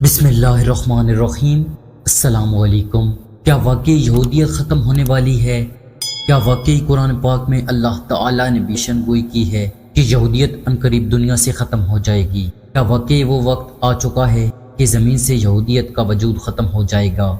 بسم اللہ الرحمن الرحیم۔ السلام علیکم۔ کیا واقعی یہودیت ختم ہونے والی ہے؟ کیا واقعی قرآن پاک میں اللہ تعالیٰ نے پیشن گوئی کی ہے کہ یہودیت عنقریب دنیا سے ختم ہو جائے گی؟ کیا واقعی وہ وقت آ چکا ہے کہ زمین سے یہودیت کا وجود ختم ہو جائے گا؟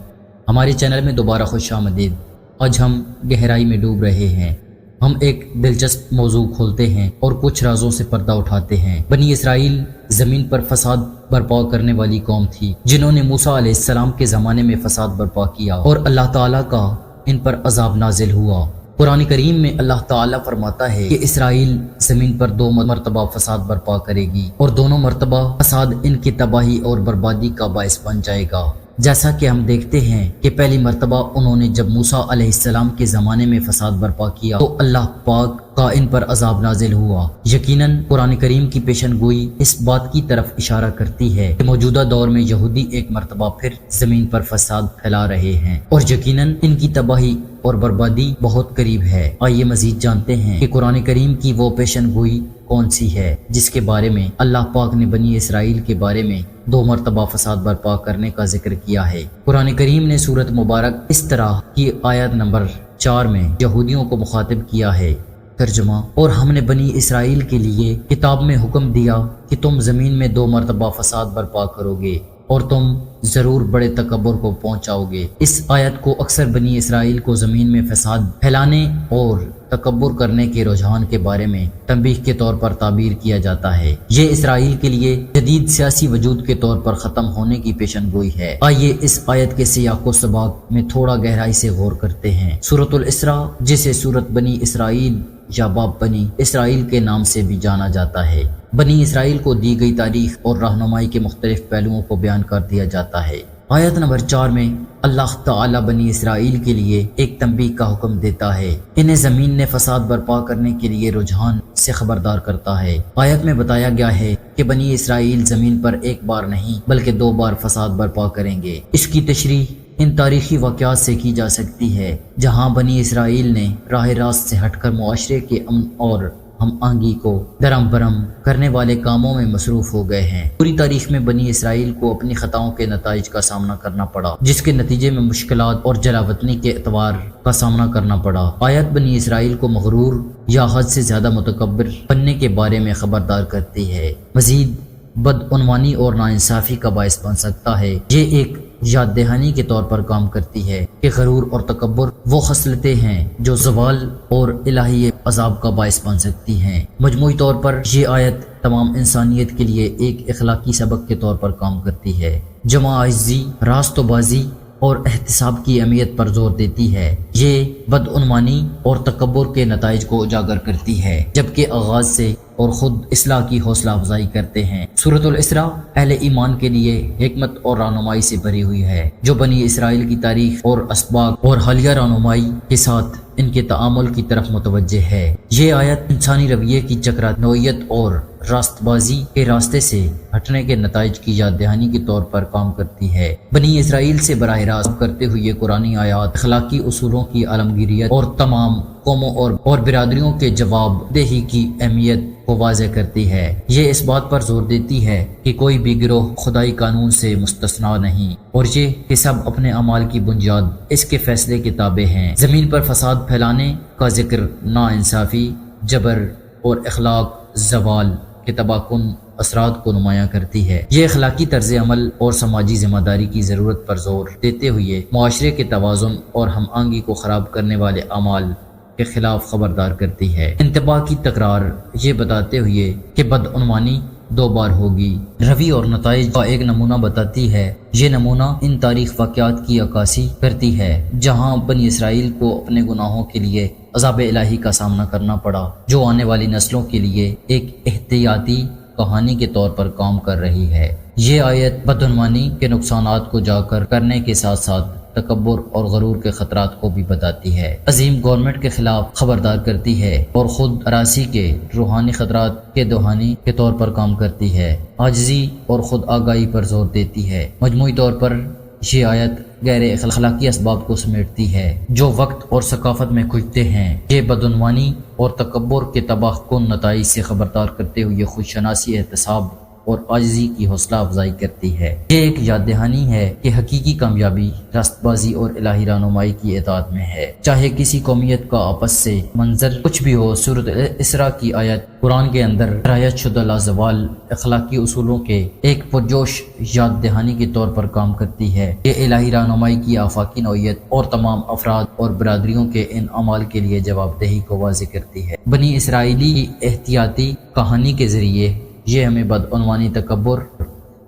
ہمارے چینل میں دوبارہ خوش آمدید۔ آج ہم گہرائی میں ڈوب رہے ہیں۔ ہم ایک دلچسپ موضوع کھولتے ہیں اور کچھ رازوں سے پردہ اٹھاتے ہیں۔ بنی اسرائیل زمین پر فساد برپا کرنے والی قوم تھی، جنہوں نے موسیٰ علیہ السلام کے زمانے میں فساد برپا کیا اور اللہ تعالیٰ کا ان پر عذاب نازل ہوا۔ قرآن کریم میں اللہ تعالیٰ فرماتا ہے کہ اسرائیل زمین پر 2 مرتبہ فساد برپا کرے گی اور دونوں مرتبہ فساد ان کی تباہی اور بربادی کا باعث بن جائے گا۔ جیسا کہ ہم دیکھتے ہیں کہ پہلی مرتبہ انہوں نے جب موسیٰ علیہ السلام کے زمانے میں فساد برپا کیا تو اللہ پاک کا ان پر عذاب نازل ہوا۔ یقیناً قرآن کریم کی پیشن گوئی اس بات کی طرف اشارہ کرتی ہے کہ موجودہ دور میں یہودی ایک مرتبہ پھر زمین پر فساد پھیلا رہے ہیں اور یقیناً ان کی تباہی اور بربادی بہت قریب ہے۔ آئیے مزید جانتے ہیں کہ قرآن کریم کی وہ پیشن گوئی کون سی ہے جس کے بارے میں اللہ پاک نے بنی اسرائیل کے بارے میں 2 مرتبہ فساد برپا کرنے کا ذکر کیا ہے۔ قرآن کریم نے سورۃ مبارک اس طرح کی آیت نمبر 4 میں یہودیوں کو مخاطب کیا ہے۔ ترجمہ: اور ہم نے بنی اسرائیل کے لیے کتاب میں حکم دیا کہ تم زمین میں 2 مرتبہ فساد برپا کرو گے اور تم ضرور بڑے تکبر کو پہنچاؤ گے۔ اس آیت کو اکثر بنی اسرائیل کو زمین میں فساد پھیلانے اور تکبر کرنے کے رجحان کے بارے میں تنبیہ کے طور پر تعبیر کیا جاتا ہے۔ یہ اسرائیل کے لیے جدید سیاسی وجود کے طور پر ختم ہونے کی پیشن گوئی ہے۔ آئیے اس آیت کے سیاق و سباق میں تھوڑا گہرائی سے غور کرتے ہیں۔ سورۃ الاسراء، جسے سورۃ بنی اسرائیل یا باب بنی اسرائیل کے نام سے بھی جانا جاتا ہے، بنی اسرائیل کو دی گئی تاریخ اور رہنمائی کے مختلف پہلوؤں کو بیان کر دیا جاتا ہے۔ آیت نمبر 4 میں اللہ تعالیٰ بنی اسرائیل کے لیے ایک تنبیہ کا حکم دیتا ہے۔ انہیں زمین نے فساد برپا کرنے کے لیے رجحان سے خبردار کرتا ہے۔ آیت میں بتایا گیا ہے کہ بنی اسرائیل زمین پر ایک بار نہیں بلکہ 2 بار فساد برپا کریں گے۔ اس کی تشریح ان تاریخی واقعات سے کی جا سکتی ہے جہاں بنی اسرائیل نے راہ راست سے ہٹ کر معاشرے کے امن اور ہم آہنگی کو درم برم کرنے والے کاموں میں مصروف ہو گئے ہیں۔ پوری تاریخ میں بنی اسرائیل کو اپنی خطاؤں کے نتائج کا سامنا کرنا پڑا، جس کے نتیجے میں مشکلات اور جلاوطنی کے اعتبار کا سامنا کرنا پڑا۔ آیت بنی اسرائیل کو مغرور یا حد سے زیادہ متکبر بننے کے بارے میں خبردار کرتی ہے۔ مزید بدعنوانی اور ناانصافی کا باعث بن سکتا ہے۔ یہ ایک یاد دہانی کے طور پر کام کرتی ہے کہ غرور اور تکبر وہ خصلتیں ہیں جو زوال اور الہی عذاب کا باعث بن سکتی ہیں۔ مجموعی طور پر یہ آیت تمام انسانیت کے لیے ایک اخلاقی سبق کے طور پر کام کرتی ہے۔ جمع عاجزی، راست و بازی اور احتساب کی اہمیت پر زور دیتی ہے۔ یہ بدعنوانی اور تکبر کے نتائج کو اجاگر کرتی ہے، جبکہ آغاز سے اور خود اصلاح کی حوصلہ افزائی کرتے ہیں۔ سورۃ الاسراء اہل ایمان کے لیے حکمت اور رہنمائی سے بھری ہوئی ہے، جو بنی اسرائیل کی تاریخ اور اسباق اور حالیہ رہنمائی کے ساتھ ان کے تعامل کی طرف متوجہ ہے۔ یہ آیت انسانی رویے کی چکرا نوعیت اور راست بازی کے راستے سے ہٹنے کے نتائج کی یاد دہانی کے طور پر کام کرتی ہے۔ بنی اسرائیل سے براہ راست کرتے ہوئے قرآنی آیات اخلاقی اصولوں کی عالمگیریت اور تمام قوموں اور برادریوں کے جواب دہی کی اہمیت کو واضح کرتی ہے۔ یہ اس بات پر زور دیتی ہے کہ کوئی بھی گروہ خدائی قانون سے مستثنا نہیں اور یہ کہ سب اپنے اعمال کی بنیاد اس کے فیصلے کے تابع ہیں۔ زمین پر فساد پھیلانے کا ذکر ناانصافی، جبر اور اخلاق زوال کے تباہ کن اثرات کو نمایاں کرتی ہے۔ یہ اخلاقی طرز عمل اور سماجی ذمہ داری کی ضرورت پر زور دیتے ہوئے معاشرے کے توازن اور ہم آہنگی کو خراب کرنے والے اعمال کے خلاف خبردار کرتی ہے۔ انتباہ کی تکرار یہ بتاتے ہوئے کہ بدعنوانی 2 بار ہوگی، روی اور نتائج کا ایک نمونہ بتاتی ہے۔ یہ نمونہ ان تاریخ واقعات کی عکاسی کرتی ہے جہاں بنی اسرائیل کو اپنے گناہوں کے لیے عذاب الہی کا سامنا کرنا پڑا، جو آنے والی نسلوں کے لیے ایک احتیاطی کہانی کے طور پر کام کر رہی ہے۔ یہ آیت بدعنوانی کے نقصانات کو اجاگر کرنے کے ساتھ ساتھ تکبر اور غرور کے خطرات کو بھی بتاتی ہے، عظیم گورنمنٹ کے خلاف خبردار کرتی ہے اور خود اراسی کے روحانی خطرات کے دہانی کے طور پر کام کرتی ہے، عاجزی اور خود آگاہی پر زور دیتی ہے۔ مجموعی طور پر یہ آیت غیر اخلاقی اسباب کو سمیٹتی ہے جو وقت اور ثقافت میں کھجتے ہیں۔ یہ بدعنوانی اور تکبر کے تباہ کن نتائج سے خبردار کرتے ہوئے خود شناسی، احتساب اور عاجزی کی حوصلہ افزائی کرتی ہے۔ یہ ایک یاد دہانی ہے کہ حقیقی کامیابی راست بازی اور الہی رہنمائی کی اطاعت میں ہے۔ چاہے کسی قومیت کا آپس سے منظر کچھ بھی ہو، سورۃ اسراء کی آیت قرآن کے اندر رعایت شدہ لازوال اخلاقی اصولوں کے ایک پرجوش یاد دہانی کے طور پر کام کرتی ہے۔ یہ الہی رہنمائی کی آفاقی نوعیت اور تمام افراد اور برادریوں کے ان اعمال کے لیے جواب دہی کو واضح کرتی ہے۔ بنی اسرائیلی کی احتیاطی کہانی کے ذریعے یہ ہمیں بدعنوانی، تکبر،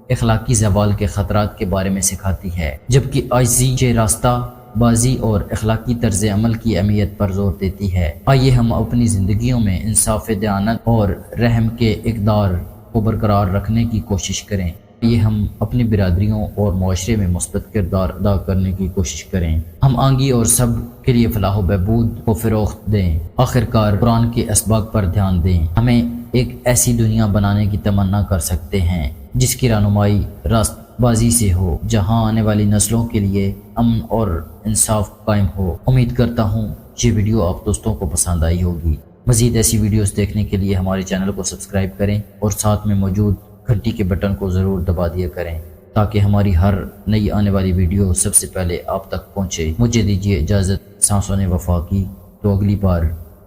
اخلاقی زوال کے خطرات کے بارے میں سکھاتی ہے، جبکہ عاجزی، راستہ بازی اور اخلاقی طرز عمل کی اہمیت پر زور دیتی ہے۔ آئیے ہم اپنی زندگیوں میں انصاف، دیانت اور رحم کے اقدار کو برقرار رکھنے کی کوشش کریں۔ یہ ہم اپنی برادریوں اور معاشرے میں مثبت کردار ادا کرنے کی کوشش کریں۔ ہم آنگی اور سب کے لیے فلاح و بہبود کو فروغ دیں۔ آخرکار قرآن کے اسباق پر دھیان دیں۔ ہمیں ایک ایسی دنیا بنانے کی تمنا کر سکتے ہیں جس کی رہنمائی راست بازی سے ہو، جہاں آنے والی نسلوں کے لیے امن اور انصاف قائم ہو۔ امید کرتا ہوں یہ ویڈیو آپ دوستوں کو پسند آئی ہوگی۔ مزید ایسی ویڈیوز دیکھنے کے لیے ہمارے چینل کو سبسکرائب کریں اور ساتھ میں موجود گھنٹی کے بٹن کو ضرور دبا دیا کریں تاکہ ہماری ہر نئی آنے والی ویڈیو سب سے پہلے آپ تک پہنچے۔ مجھے دیجیے اجازت، سانسوں نے وفا کی، تو اگلی بار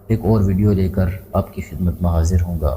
ایک اور ویڈیو لے کر آپ کی خدمت میں حاضر ہوں گا۔